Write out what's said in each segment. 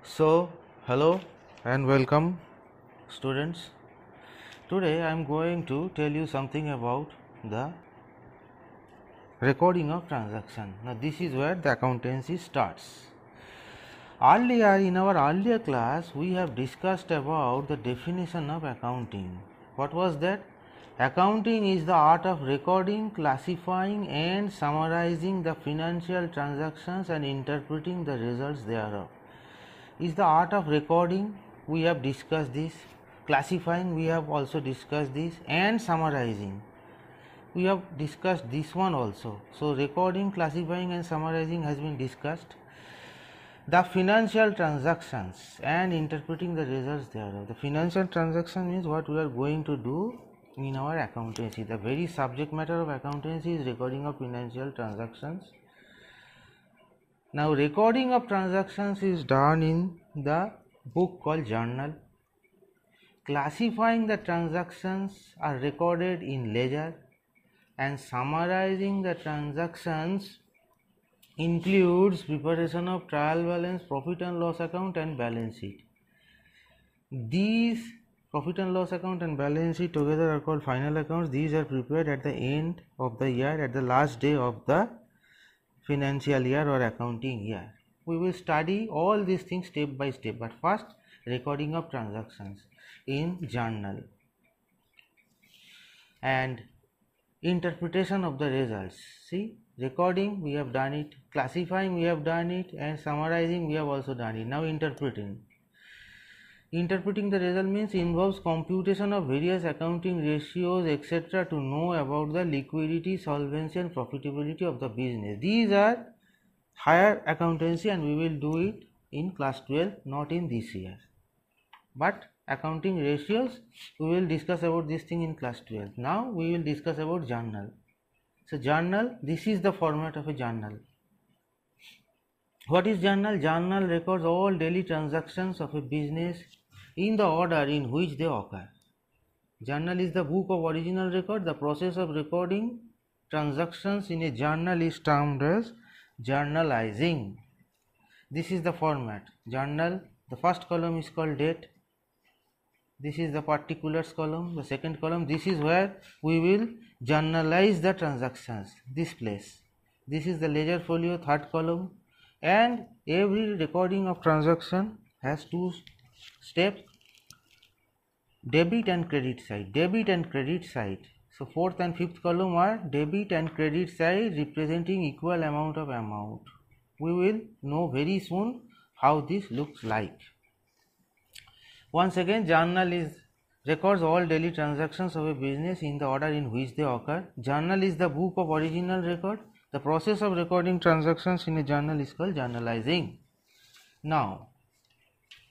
So, hello and welcome, students. Today I am going to tell you something about the recording of transaction. Now, this is where the accountancy starts. Earlier, in our earlier class, we have discussed about the definition of accounting. What was that? Accounting is the art of recording, classifying and summarizing the financial transactions and interpreting the results thereof. Is the art of recording, we have discussed this. Classifying, we have also discussed this, and summarizing, we have discussed this one also. So recording, classifying and summarizing has been discussed. The financial transactions and interpreting the results thereof. The financial transaction means what we are going to do in our accountancy. The very subject matter of accountancy is recording of financial transactions. Now, recording of transactions is done in the book called journal. Classifying the transactions are recorded in ledger, and summarizing the transactions includes preparation of trial balance, profit and loss account and balance sheet. These profit and loss account and balance sheet together are called final accounts. These are prepared at the end of the year, at the last day of the financial year or accounting year. We will study all these things step by step, but first recording of transactions in journal and interpretation of the results. See, recording we have done it, classifying we have done it, and summarizing we have also done it. Now interpreting the result means involves computation of various accounting ratios etc. to know about the liquidity, solvency and profitability of the business. These are higher accountancy and we will do it in class 12, not in this year. But accounting ratios, we will discuss about this thing in class 12. Now we will discuss about journal. So journal, this is the format of a journal. What is journal? Journal records all daily transactions of a business in the order in which they occur. Journal is the book of original record. The process of recording transactions in a journal is termed as journalizing. This is the format. Journal, the first column is called date. This is the particulars column. The second column, this is where we will journalize the transactions, this place. This is the ledger folio, third column, and every recording of transaction has two steps: debit and credit side. Debit and credit side. So fourth and fifth column are debit and credit side representing equal amount of amount. We will know very soon how this looks like. Once again, journal records all daily transactions of a business in the order in which they occur. Journal is the book of original record. The process of recording transactions in a journal is called journalizing. Now,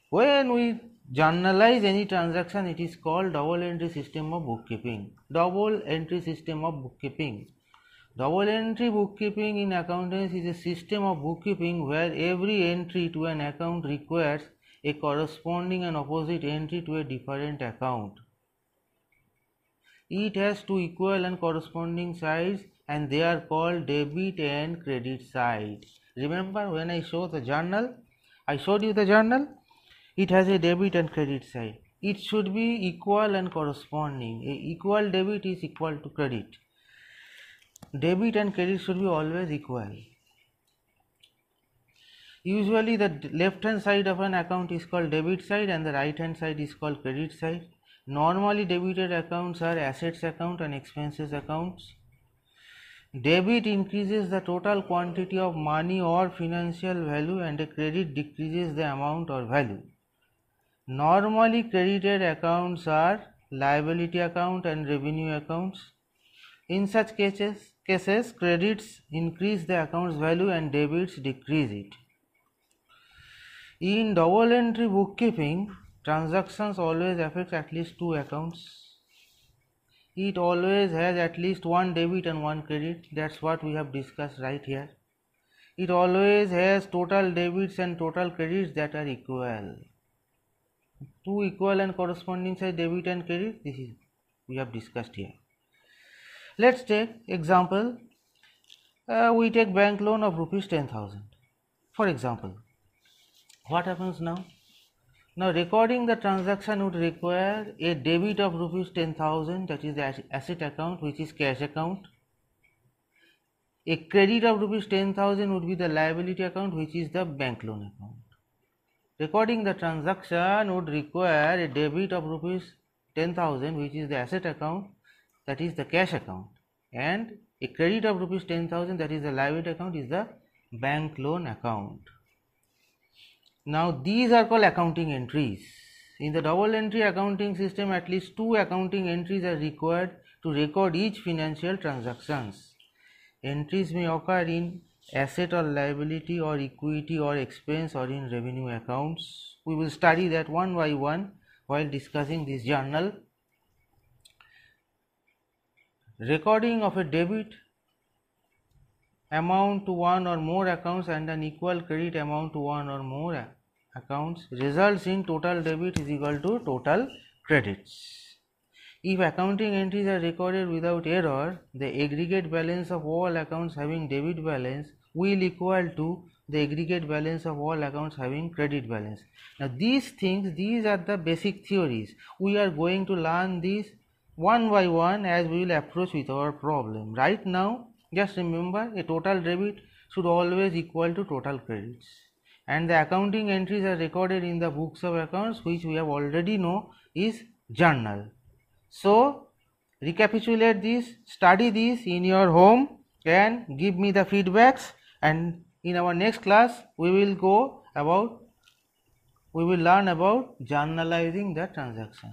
when we journalize any transaction, it is called double entry system of bookkeeping. Double entry system of bookkeeping. Double entry bookkeeping in accountancy is a system of bookkeeping where every entry to an account requires a corresponding and opposite entry to a different account. It has two equal and corresponding sides and they are called debit and credit side. Remember when I showed the journal, I showed you the journal, it has a debit and credit side. It should be equal and corresponding. A equal debit is equal to credit. Debit and credit should be always equal. Usually the left hand side of an account is called debit side and the right hand side is called credit side. Normally debited accounts are assets account and expenses accounts. Debit increases the total quantity of money or financial value and a credit decreases the amount or value. Normally credited accounts are liability account and revenue accounts. In such cases credits increase the account's value and debits decrease it. In double entry bookkeeping, transactions always affect at least two accounts. It always has at least one debit and one credit. That's what we have discussed right here. It always has total debits and total credits that are equal. Two equal and corresponding side debit and credit, this is we have discussed here. Let's take example. We take bank loan of rupees 10,000. For example, What happens now? Now recording the transaction would require a debit of rupees 10,000, that is the asset account, which is cash account. A credit of rupees 10,000 would be the liability account, which is the bank loan account. Recording the transaction would require a debit of rupees 10,000, which is the asset account, that is the cash account, and a credit of rupees 10,000, that is the liability account, is the bank loan account. Now these are called accounting entries. In the double entry accounting system, at least 2 accounting entries are required to record each financial transactions. Entries may occur in asset or liability or equity or expense or in revenue accounts. We will study that one by one while discussing this journal. Recording of a debit amount to one or more accounts and an equal credit amount to one or more accounts results in total debit is equal to total credits. If accounting entries are recorded without error, the aggregate balance of all accounts having debit balance will equal to the aggregate balance of all accounts having credit balance. Now these things, these are the basic theories. We are going to learn these one by one as we will approach with our problem. Right now, just remember, a total debit should always equal to total credits, and the accounting entries are recorded in the books of accounts, which we have already know is journal. So recapitulate this, study this in your home and give me the feedbacks, and in our next class we will learn about journalizing the transaction.